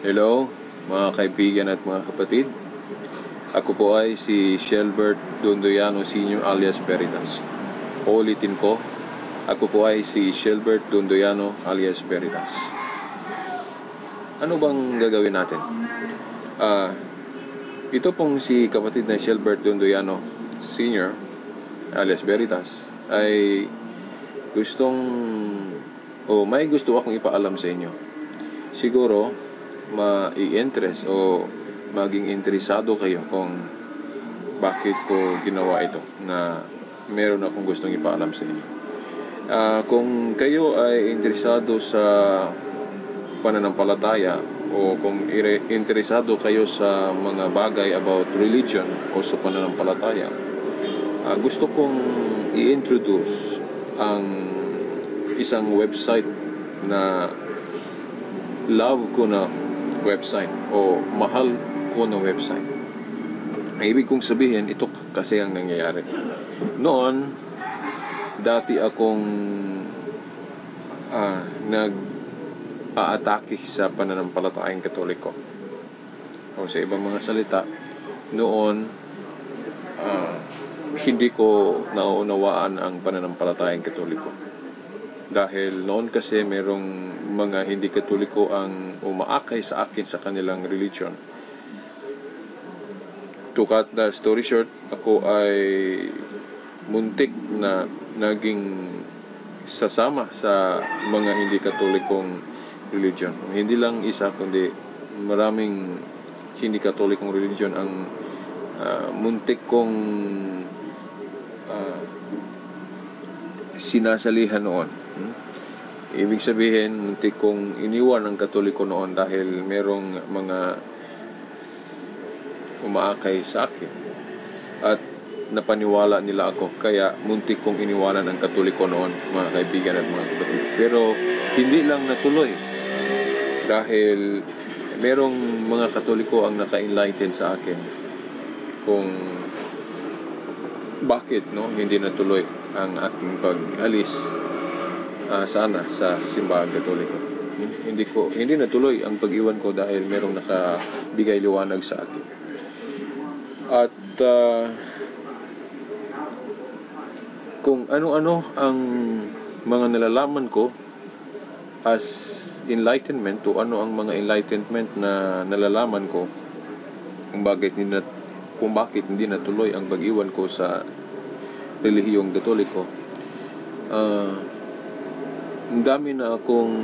Hello, mga kaibigan at mga kapatid. Ako po ay si Shelbert Dondoyano Sr. alias Veritas. Ulitin ko, ako po ay si Shelbert Dondoyano alias Veritas. Ano bang gagawin natin? Ito pong si kapatid na Shelbert Dondoyano Sr. alias Veritas ay may gusto akong ipaalam sa inyo. Siguro, mai-interest o maging interesado kayo kung bakit ko ginawa ito na meron akong gustong ipaalam sa inyo. Kung kayo ay interesado sa pananampalataya o kung interesado kayo sa mga bagay about religion o sa pananampalataya, gusto kong i-introduce ang isang website na love ko na website o mahal ko na website. Ibig kong sabihin, ito kasi ang nangyayari. Noon, dati akong nag-aatake sa pananampalatayang Katoliko. O sa ibang mga salita, noon, hindi ko nauunawaan ang pananampalatayang Katoliko. Dahil noon kasi merong mga hindi Katoliko ang umaakay sa akin sa kanilang religion. To cut the story short, ako ay muntik na naging sasama sa mga hindi Katolikong religion. Hindi lang isa, kundi maraming hindi Katolikong religion ang muntik kong sinasalihan noon. Ibig sabihin, muntik kong iniwan ang Katoliko noon dahil merong mga umaakay sa akin at napaniwala nila ako, kaya muntik kong iniwanan ang Katoliko noon, mga kaibigan at mga kapatid. Pero hindi lang natuloy dahil merong mga Katoliko ang naka-enlighten sa akin kung bakit hindi natuloy ang aking pag-alis sana sa simbahan Katoliko. Hindi natuloy ang pag-iwan ko dahil merong nakabigay liwanag sa akin. At kung ano-ano ang mga nalalaman ko as enlightenment o ano ang mga enlightenment na nalalaman ko kung bakit hindi natuloy ang pag-iwan ko sa relihiyong Katoliko, ang dami na akong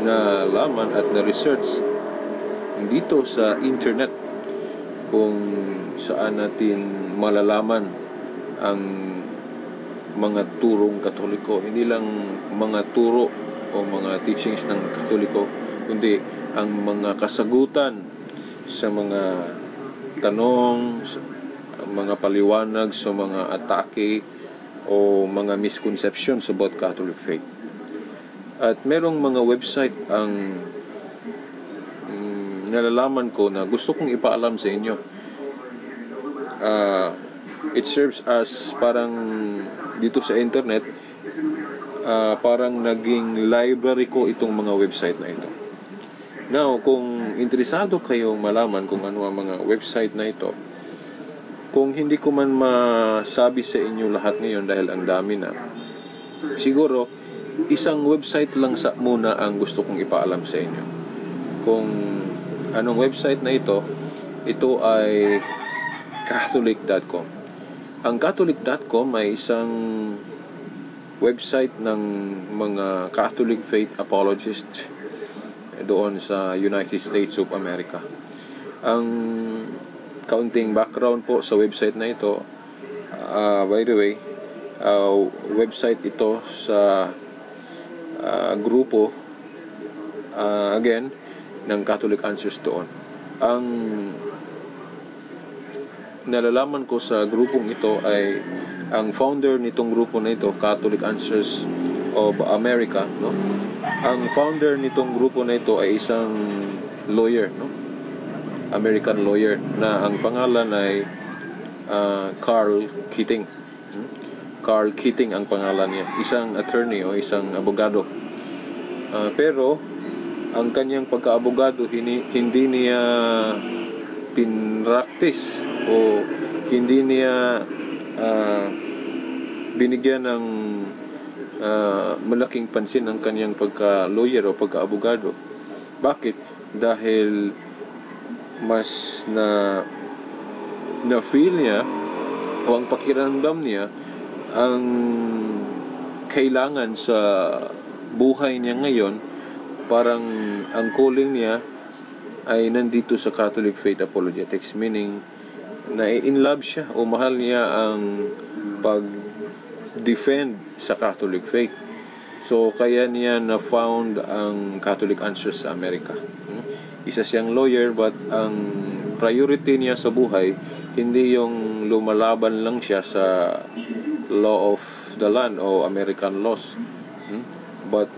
nalaman at na-research dito sa internet kung saan natin malalaman ang mga turong Katoliko. Hindi lang mga turo o mga teachings ng Katoliko, kundi ang mga kasagutan sa mga tanong, mga paliwanag sa mga atake o mga misconceptions about Catholic faith. At merong mga website ang nalalaman ko na gusto kong ipaalam sa inyo. It serves as parang dito sa internet, parang naging library ko itong mga website na ito. Now, kung interesado kayong malaman kung ano ang mga website na ito, kung hindi ko man masabi sa inyo lahat ngayon dahil ang dami na, siguro isang website lang muna ang gusto kong ipaalam sa inyo. Kung anong website na ito ay Catholic.com. Ang Catholic.com ay isang website ng mga Catholic faith apologists doon sa United States of America. Ang kaunting background po sa website na ito, by the way, website ito sa grupo again ng Catholic Answers doon. Ang nalalaman ko sa grupong ito ay ang founder nitong grupo na ito, Catholic Answers of America, ang founder nitong grupo na ito ay isang lawyer, American lawyer, na ang pangalan ay Carl Keating. Carl Keating ang pangalan niya, isang attorney o isang abogado. Pero ang kanyang pagkaabogado hindi niya pinractice o hindi niya binigyan ng malaking pansin ang kanyang pagka-lawyer o pagka-abogado. Bakit? Dahil mas na-feel niya o ang pakiramdam niya ang kailangan sa buhay niya ngayon, parang ang calling niya ay nandito sa Catholic Faith Apologetics, meaning na in love siya o mahal niya ang pag-defend sa Catholic Faith. So kaya niya na-found ang Catholic Answers sa Amerika. Isa siyang lawyer, but ang priority niya sa buhay hindi yung lumalaban lang siya sa law of the land o American laws, but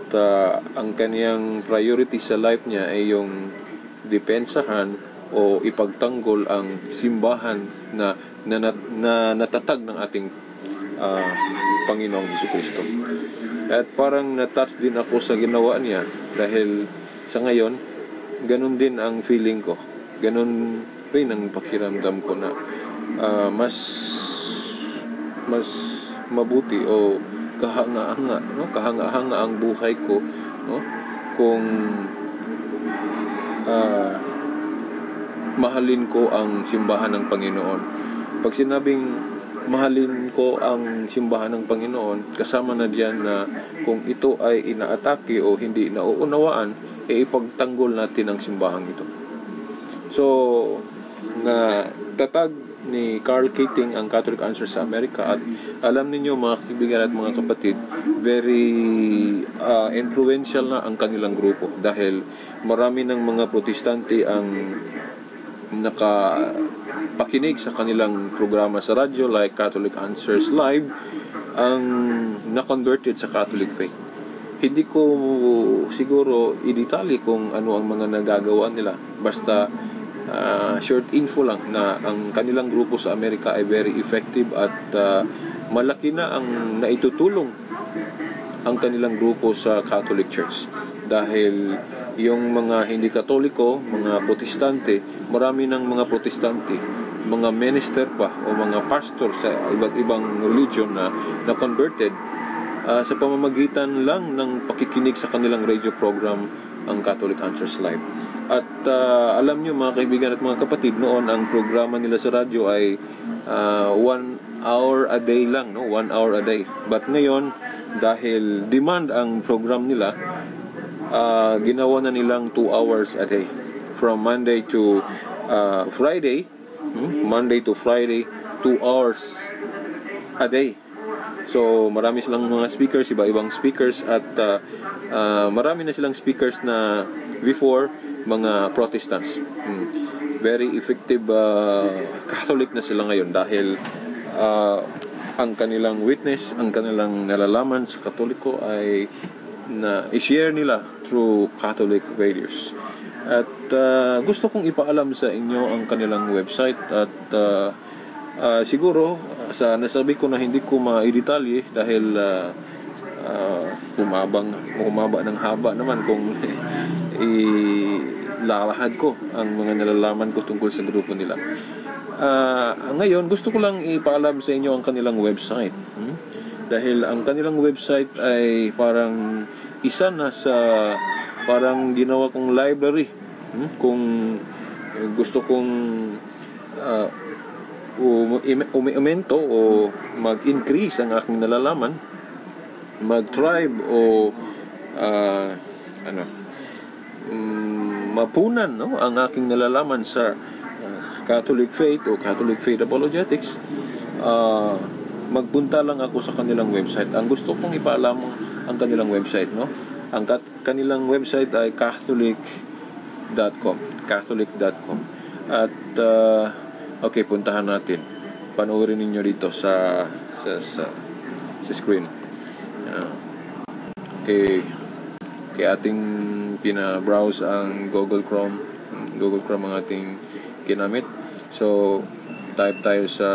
ang kaniyang priority sa life niya ay yung depensahan o ipagtanggol ang simbahan na natatag ng ating Panginoong Jesucristo. At parang na-touch din ako sa ginawa niya, dahil sa ngayon ganun din ang feeling ko, ganun rin ang pakiramdam ko na mas mabuti o kahanga-hanga ang buhay ko, no? Kung mahalin ko ang simbahan ng Panginoon. Pag sinabing mahalin ko ang simbahan ng Panginoon, kasama na diyan na kung ito ay inaatake o hindi nauunawaan, ipagtanggol natin ang simbahang ito. So, na tatag ni Carl Keating ang Catholic Answers sa Amerika, at alam ninyo mga kaibigan at mga kapatid, very influential na ang kanilang grupo, dahil marami ng mga protestante ang nakapakinig sa kanilang programa sa radyo like Catholic Answers Live, ang na-converted sa Catholic faith. Hindi ko siguro i-detalye kung ano ang mga nagagawa nila, basta short info lang na ang kanilang grupo sa Amerika ay very effective, at malaki na ang naitutulong ang kanilang grupo sa Catholic Church, dahil yung mga hindi Katoliko, mga Protestante, marami ng mga Protestante, mga minister pa o mga pastor sa iba't ibang religion na converted sa pamamagitan lang ng pakikinig sa kanilang radio program, ang Catholic Answers Live. At alam nyo mga kaibigan at mga kapatid, noon ang programa nila sa radyo ay 1 hour a day lang, no? 1 hour a day. But ngayon, dahil demand ang program nila, ginawa na nilang 2 hours a day. From Monday to Friday, Monday to Friday, 2 hours a day. So marami silang mga speakers, iba-ibang speakers, at marami na silang speakers na before mga Protestants. Very effective Catholic na sila ngayon, dahil ang kanilang witness, ang kanilang nalalaman sa Katoliko ay na i-share nila through Catholic radios. At gusto kong ipaalam sa inyo ang kanilang website, at siguro nasabi ko na hindi ko ma-detalye dahil umaba ng haba naman kung ilalahad ko ang mga nalalaman ko tungkol sa grupo nila. Ngayon, gusto ko lang ipaalam sa inyo ang kanilang website. Dahil ang kanilang website ay parang isa na sa parang ginawa kong library. Kung gusto kong umento o mag-increase ang aking nalalaman, mag-thrive o mapunan, no, ang aking nalalaman sa Catholic faith o Catholic Faith Apologetics, magpunta lang ako sa kanilang website. Ang gusto kong ipaalam ang kanilang website, no? Ang kanilang website ay catholic.com. At okay, puntahan natin. Panoorin niyo dito sa screen. Okay, ating pina-browse ang Google Chrome ang ating ginamit. So type tayo sa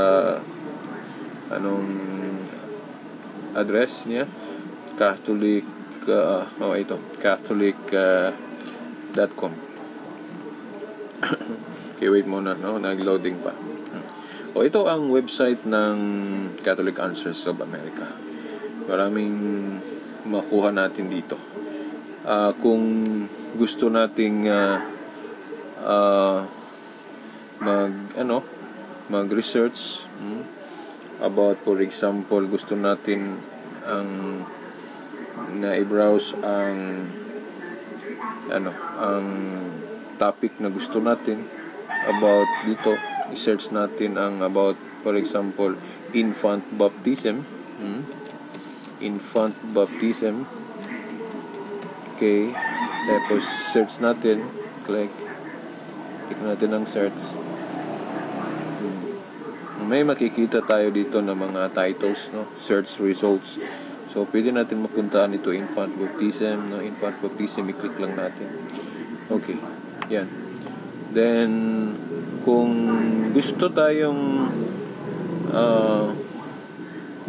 anong address niya, Catholic ito, Catholic .com. Okay, wait muna, no? Nag-loading pa. O, ito ang website ng Catholic Answers of America. Maraming makuha natin dito. Kung gusto nating mag-research about, for example, gusto natin ang na-browse ang topic na gusto natin about dito, i-search natin ang about, for example, infant baptism. Infant baptism. Okay, tapos search natin, click natin ang search. May makikita tayo dito ng mga titles, no? Search results. So pwede natin mapuntahan ito, infant baptism, no? Infant baptism, i-click lang natin. Okay, yan. Then kung gusto tayong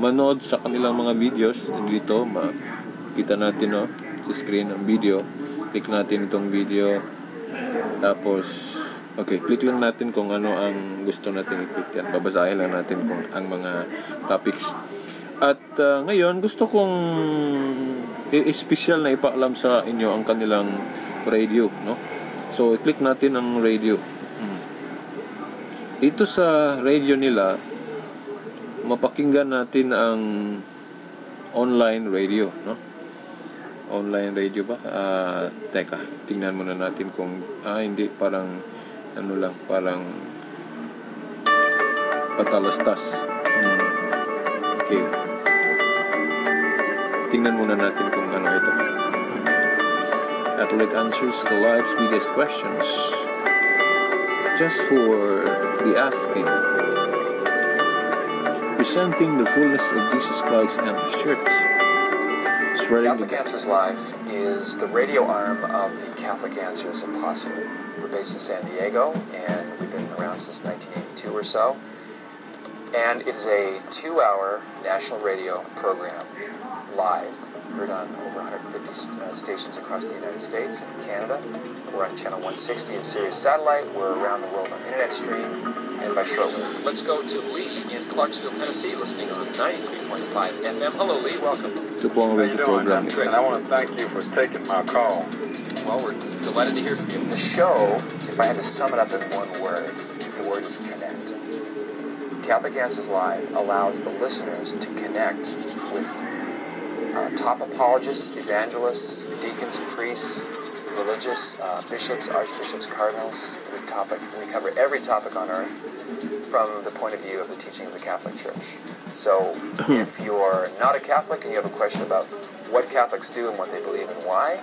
manood sa kanilang mga videos, dito makita natin, no, sa screen ang video. Click natin itong video, tapos click lang natin kung ano ang gusto natin i-click yan. Babasahin lang natin kung ang mga topics. At ngayon gusto kong special na ipaalam sa inyo ang kanilang radio, no? So i-click natin ang radio. Dito sa radio nila, mapakinggan natin ang online radio, no? Online radio ba? Teka, tingnan muna natin kung hindi, parang parang patalastas. Okay. Tingnan muna natin kung ano ito. Catholic Answers to Life's Biggest Questions. Just for the asking. Presenting the fullness of Jesus Christ and His Church. Catholic Answers Live is the radio arm of the Catholic Answers Apostle. We're based in San Diego, and we've been around since 1982 or so. And it is a 2-hour national radio program, live, heard on over 150 stations across the United States and Canada. We're on channel 160 in Sirius Satellite. We're around the world on internet stream and by shortwave. Let's go to Lee in Clarksville, Tennessee, listening on 93.5 FM. Hello, Lee. Welcome. Ito po ang radio program. And I want to thank you for taking my call. Well, we're delighted to hear from you. The show, if I had to sum it up in one word, the word is connect. Catholic Answers Live allows the listeners to connect with top apologists, evangelists, deacons, priests, religious, bishops, archbishops, cardinals. We cover every topic on earth from the point of view of the teaching of the Catholic Church. So if you're not a Catholic and you have a question about what Catholics do and what they believe and why,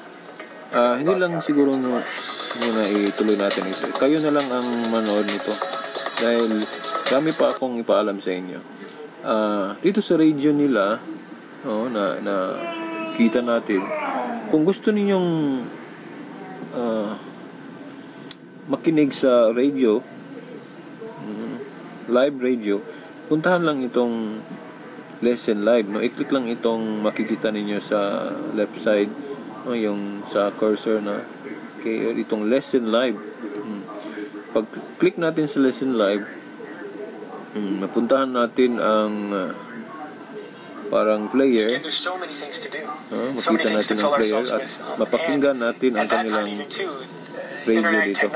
hindi lang siguro muna ituloy natin ito. Kayo na lang ang manood nito dahil dami pa akong ipaalam sa inyo. Dito sa radio nila, na kita natin, kung gusto ninyong makinig sa radio, live radio, puntahan lang itong lesson live, no? I-click lang itong makikita ninyo sa left side, no? Yung sa cursor na itong lesson live. Pag click natin sa lesson live, mapuntahan natin ang parang player. Makita natin ang player at mapakinggan natin ang kanilang radio dito.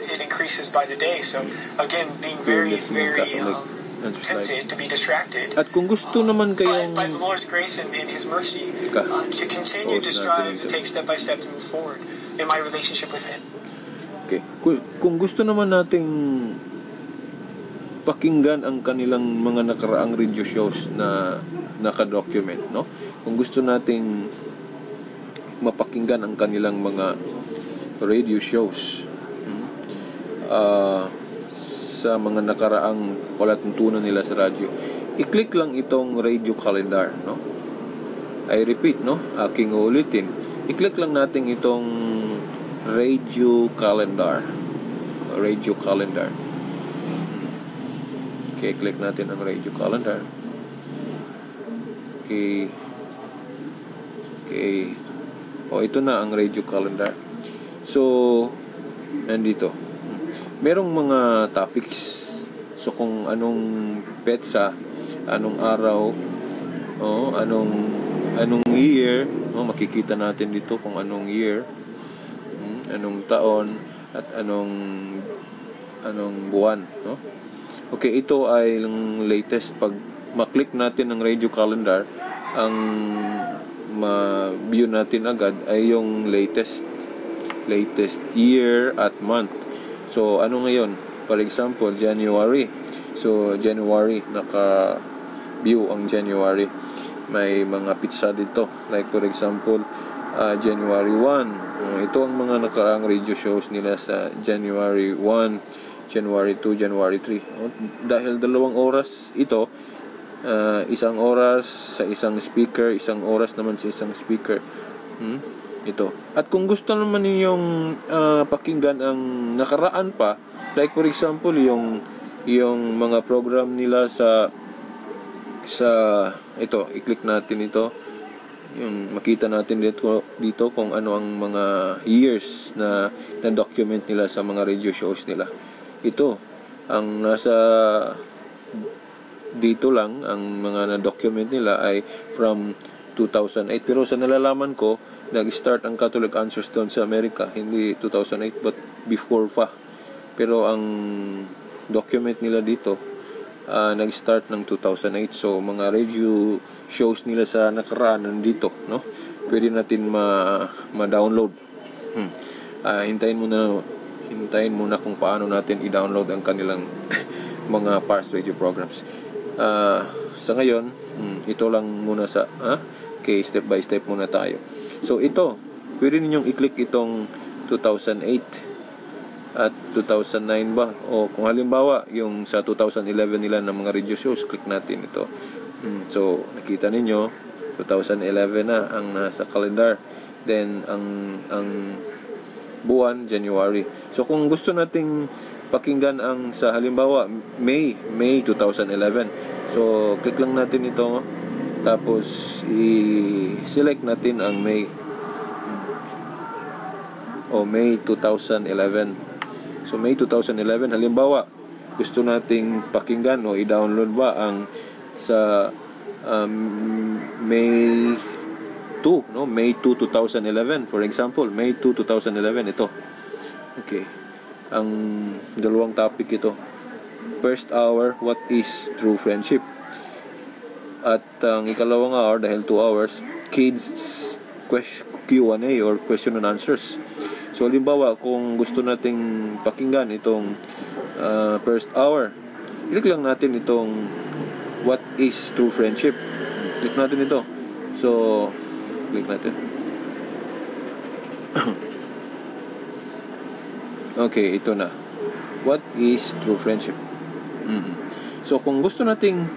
It increases by the day. So again, being very tempted to be distracted. At kung gusto naman kayong by the Lord's grace and His mercy to continue to strive to take step by step to move forward in my relationship with Him. Okay. Kung gusto naman nating pakinggan ang kanilang mga nakaraang radio shows na naka-document, no? Kung gusto nating mapakinggan ang kanilang mga radio shows sa mga nakaraang palatuntunan nila sa radyo, i-click lang itong radio calendar, no? I repeat, no? Aking uulitin. I-click lang natin itong radio calendar. Radio calendar. Okay, click natin ang radio calendar. Okay. Ito na ang radio calendar. So, nandito. Merong mga topics. So, kung anong petsa, anong araw, anong year, makikita natin dito kung anong year, anong taon, at anong buwan, no? Okay, ito ay yung latest. Pag maklik natin ang radio calendar, ang ma-view natin agad ay yung latest year at month. So, ano ngayon? For example, January. So, January, naka-view ang January. May mga pizza dito. Like, for example, January 1. Ito ang mga nakaraang radio shows nila sa January 1, January 2, January 3. Dahil 2 oras ito, 1 oras sa isang speaker, 1 oras naman sa isang speaker. Ito. At kung gusto naman ninyong pakinggan ang nakaraan pa, like for example, yung mga program nila sa ito, i-click natin ito. Yung makita natin dito kung ano ang mga years na document nila sa mga radio shows nila. Ito, ang nasa dito lang, ang mga na-document nila ay from 2008. Pero sa nalalaman ko, nag-start ang Catholic Answers doon sa Amerika. Hindi 2008, but before pa. Pero ang document nila dito, nag-start ng 2008. So, mga radio shows nila sa nakaraan nandito, no? Pwede natin ma-download. Hintayin muna kung paano natin i-download ang kanilang mga past radio programs. Sa ngayon, ito lang muna okay, step by step muna tayo. So ito, pwede ninyong i-click itong 2008 at 2009 ba? O kung halimbawa, yung sa 2011 nila ng mga radio shows, click natin ito. So, nakita ninyo, 2011 na ang nasa calendar. Then, ang buwan, January. So, kung gusto nating pakinggan ang sa halimbawa, May 2011. So, click lang natin ito. Tapos, i-select natin ang May. May 2011. So, May 2011. Halimbawa, gusto nating pakinggan o i-download ba ang sa May 2, no? May 2, 2011. For example, May 2, 2011. Ito. Okay. Ang dalawang topic ito. First hour, what is true friendship? At ang ikalawang hour, dahil 2 hours, kids Q&A or question and answers. So, halimbawa, kung gusto nating pakinggan itong first hour, click lang natin itong what is true friendship. Click natin ito. So, click natin. Okay, ito na. What is true friendship? So, kung gusto nating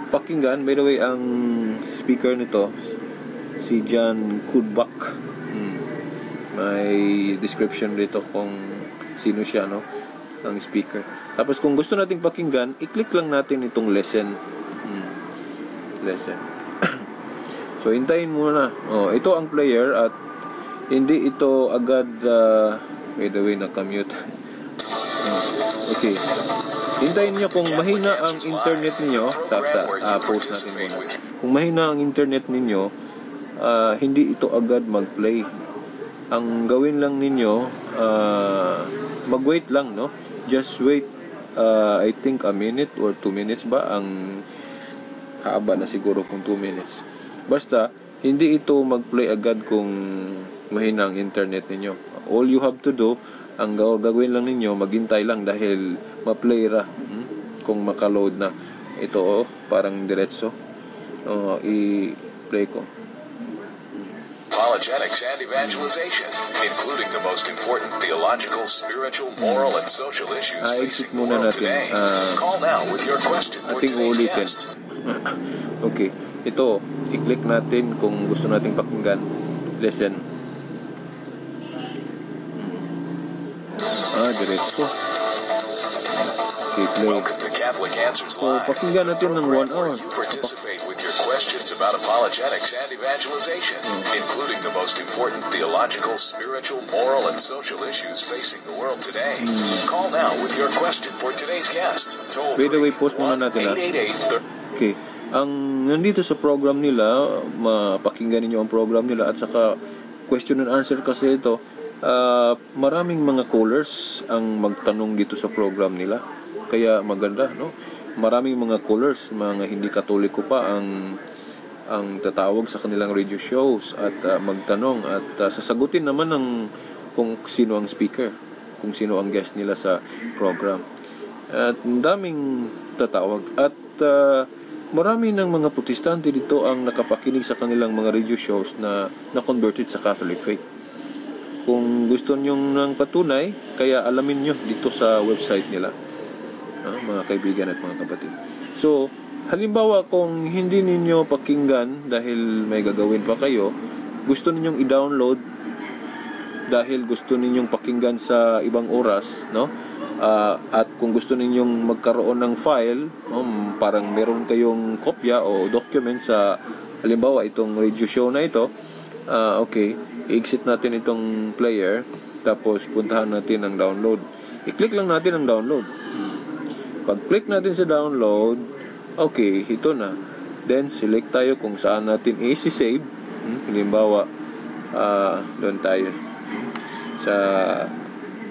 pakinggan, by the way, ang speaker nito, si John Kudbak. May description dito kung sino siya, no? Ang speaker. Tapos, kung gusto nating pakinggan, i-click lang natin itong lesson. Lesson. So, hintayin muna. Ito ang player at hindi ito agad by the way, naka-mute. Okay. Hintayin nyo kung mahina ang internet ninyo. Post natin muna. Kung mahina ang internet ninyo, hindi ito agad mag-play. Ang gawin lang ninyo, mag-wait lang, no? Just wait, I think a minute or 2 minutes ba? Ang haba na siguro kung 2 minutes. Basta, hindi ito mag-play agad kung mahina ang internet ninyo. All you have to do, ang gagawin lang ninyo, maghintay lang dahil ma-play ra. Kung maka-load na. Ito, parang diretso. I-play ko. Apologetics and evangelization, including the most important theological, spiritual, moral, and social issues facing the world today. Call now with your question for today's guest. Okay, ito, i-click natin kung gusto nating pakinggan. Listen. Diretso. Okay, play. Welcome to Catholic Answers So, Live. pakinggan natin ng 1 hour. You participate with your your questions about apologetics and evangelization, including the most important theological, spiritual, moral, and social issues facing the world today. Call now with your question for today's guest. Toll By the way, free post muna natin 1-888-30. Okay. Ang nandito sa program nila, mapakinggan niyo ang program nila at saka question and answer kasi ito, maraming mga callers ang magtanong dito sa program nila. Kaya maganda, no? Maraming mga callers, mga hindi katoliko pa ang tatawag sa kanilang radio shows at magtanong at sasagutin naman ng kung sino ang speaker, kung sino ang guest nila sa program. At daming tatawag at marami ng mga protestante dito ang nakapakinig sa kanilang mga radio shows na converted sa Catholic faith. Kung gusto nyo ng patunay, kaya alamin nyo dito sa website nila, mga kaibigan at mga kapatid. So, halimbawa kung hindi ninyo pakinggan dahil may gagawin pa kayo, gusto ninyong i-download dahil gusto ninyong pakinggan sa ibang oras, no? At kung gusto ninyong magkaroon ng file, parang meron kayong kopya o document sa halimbawa itong radio show na ito, okay, i-exit natin itong player tapos puntahan natin ang download. I-click lang natin ang download. Pag-click natin sa download, okay, ito na. Then select tayo kung saan natin i-save. Halimbawa, doon tayo sa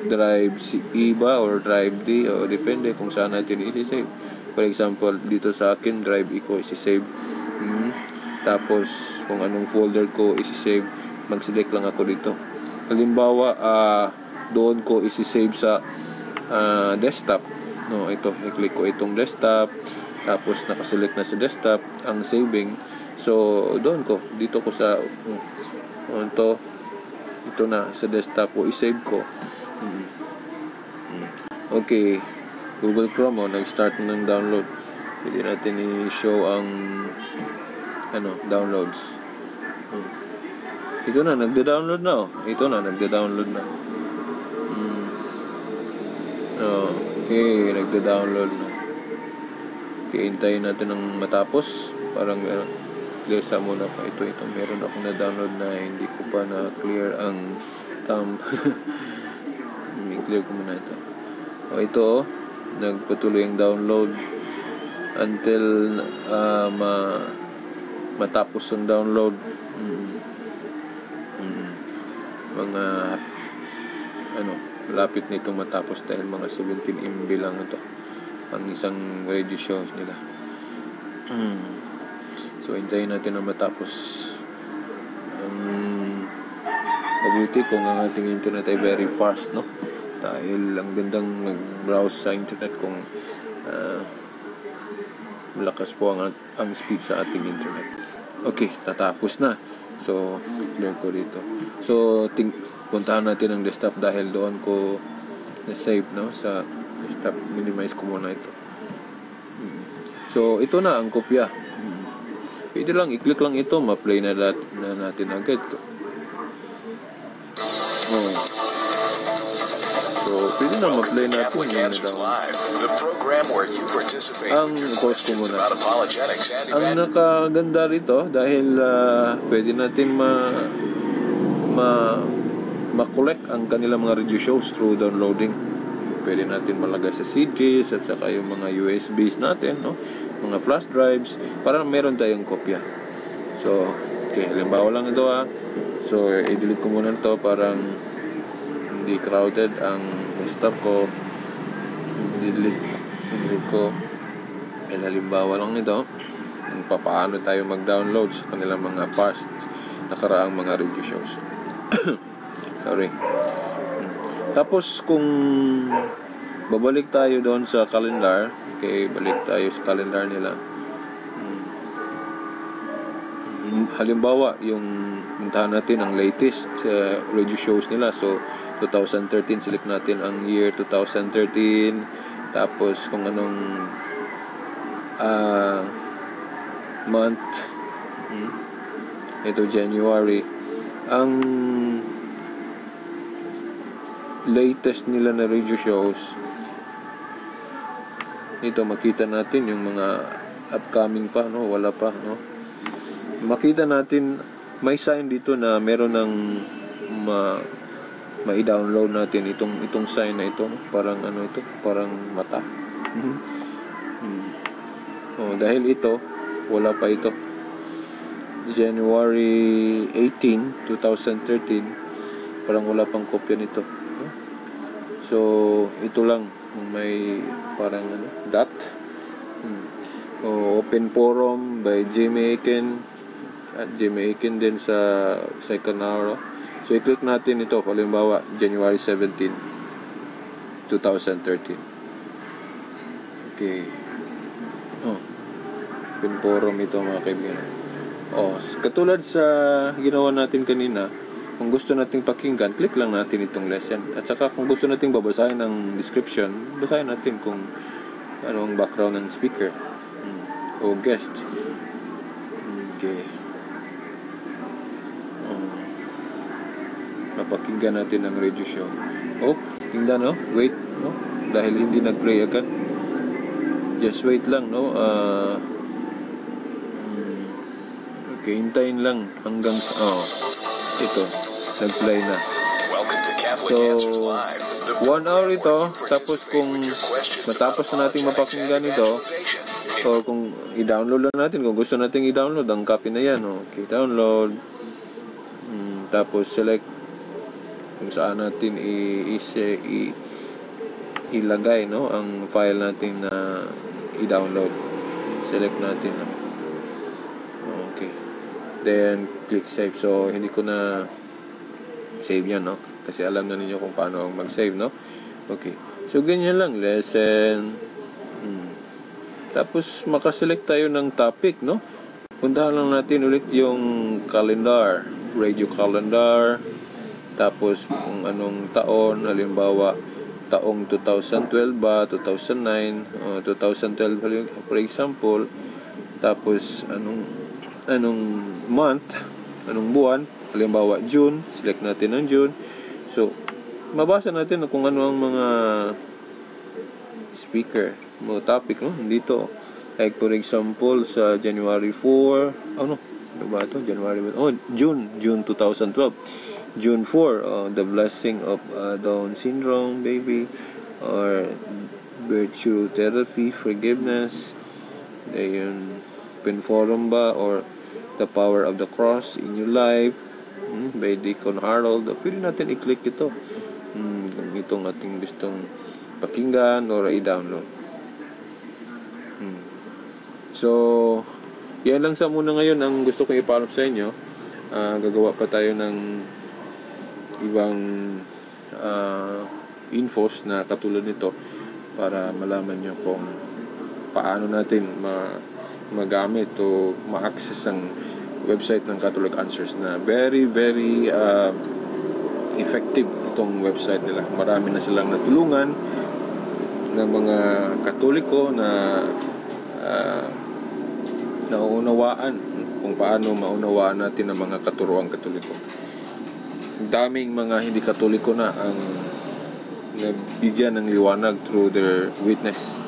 drive E ba or drive D o depende kung saan natin i-save. For example, dito sa akin drive E ko i-save. Tapos kung anong folder ko i-save, mag-select lang ako dito. Halimbawa, doon ko i-save sa desktop. No, ito, i-click ko itong desktop. Tapos naka-select na sa desktop ang saving. So doon ko, dito ko sa ito na sa desktop ko i-save ko. Okay, Google Chrome nag-start ng download. Pwede natin i-show ang downloads. Ito na, nagda-download na. Ito na, nagda-download na. Okay, nagda-download na. Okay, hintayin natin ng matapos. Parang meron. Clear sa muna pa. Ito, meron akong na-download na hindi ko pa na-clear ang thumb. I-clear ko muna ito. Ito, nagpatuloy ang download until matapos ang download. Mga lapit na itong matapos dahil mga 17 MB lang ito ang isang radio shows nila. So hintayin natin na matapos. Mabuti kung ang ating internet ay very fast, no? Dahil ang gandang mag-browse sa internet kung malakas po ang speed sa ating internet. Okay, tatapos na. So clear ko dito. So puntahan natin ang desktop dahil doon ko na-save, no? Sa desktop, minimize ko muna ito. So ito na ang kopya. Pwede lang, i-click lang ito, ma-play na natin agad. So pwede na ma-play natin yun ang post ko muna. Ang nakaganda rito dahil pwede natin ma-collect ang kanilang mga radio shows through downloading. Pwede natin malagay sa CDs at saka yung mga USBs natin, no? Mga flash drives para meron tayong kopya. So, okay, halimbawa lang ito So, i-delete ko muna ito parang hindi crowded ang desktop ko. I-delete ko. And halimbawa lang ito kung paano tayo mag-download sa kanilang mga past nakaraang mga radio shows. Sorry. Tapos kung babalik tayo doon sa calendar, okay, balik tayo sa calendar nila. Halimbawa, yung puntahan natin ang latest radio shows nila. So 2013, select natin ang year 2013. Tapos kung anong month, ito January. Ang latest nila na radio shows, ito makita natin yung mga upcoming pa, no? Wala pa, no? makita natin may sign dito na meron ng ma-download natin itong sign na ito, parang ano ito, parang mata. Dahil ito wala pa ito. January 18, 2013, parang wala pang kopya nito. So ito lang may parang dot. Open forum by Jimmy Akin at Jimmy Akin din sa second hour. So i-click natin ito, halimbawa January 17, 2013. Okay. Open forum ito mga kaibigan. Katulad sa ginawa natin kanina, kung gusto nating pakinggan, click lang natin itong lesson. At saka kung gusto nating babasahin ang description, basahin natin kung ano ang background ng speaker o guest. Okay. Napakinggan natin ang radio show. Tingnan, no? Wait, no? Dahil hindi nag-play agad. Just wait lang, no? Okay, hintayin lang hanggang sa... ito. Nag-play na. So, 1 hour ito. Tapos kung matapos na natin mapakinggan ito, o kung i-download lang natin, kung gusto natin i-download, ang copy na yan. Okay, download. Tapos select kung saan natin ilagay, no, ang file natin na i-download. Select natin. Okay. Then click save. So hindi ko na save yan, no, kasi alam na ninyo kung paano mag-save, no. Okay. So ganyan lang, lesson. Tapos makaselect tayo ng topic, no. Puntahan lang natin ulit yung calendar, radio calendar. Tapos kung anong taon, halimbawa taong 2012 ba, 2009, 2012 for example. Tapos anong month, anong buwan, halimbawa June, select natin ang June. So mabasa natin kung ano ang mga speaker, mga topic, no, dito. Like for example sa January 4, ano ba ito? June 2012. June 4, the blessing of Down syndrome baby, or virtue therapy, forgiveness, ayun, open forum ba, or the power of the cross in your life, by Deacon Harold. Pwede natin i-click ito kung itong ating gustong pakinggan or i-download. So yan lang sa muna ngayon ang gusto kong ipaalam sa inyo. Gagawa pa tayo ng ibang infos na katulad nito para malaman nyo kung paano natin magamit o ma-access ang website ng Catholic Answers, na very very effective itong website nila. Marami na silang natulungan ng mga Katoliko na nauunawaan kung paano maunawaan natin ang mga katuruang Katoliko. Daming mga hindi Katoliko na ang nabigyan ng liwanag through their witness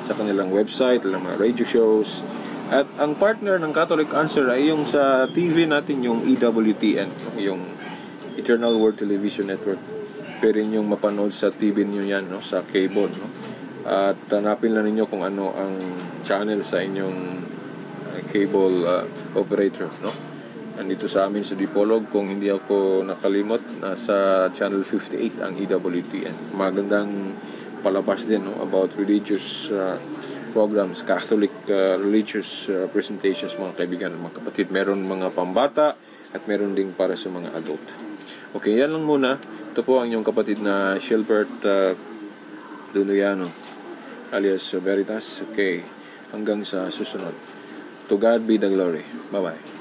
sa kanilang website, mga radio shows. At ang partner ng Catholic Answer ay yung sa TV natin, yung EWTN, yung Eternal Word Television Network. Pwede yung mapanood sa TV niyo yan, no, sa cable, no? At hanapin lang ninyo kung ano ang channel sa inyong cable operator, no? Andito sa amin sa Dipolog, kung hindi ako nakalimot, nasa channel 58 ang EWTN. Magandang palabas din, no, about religious programs, Catholic religious presentations, mga kaibigan, mga kapatid. Meron mga pambata at meron ding para sa mga adult. Okay, yan lang muna. Ito po ang inyong kapatid na Shelbert Duluyano alias Veritas. Okay, hanggang sa susunod. To God be the glory. Bye-bye.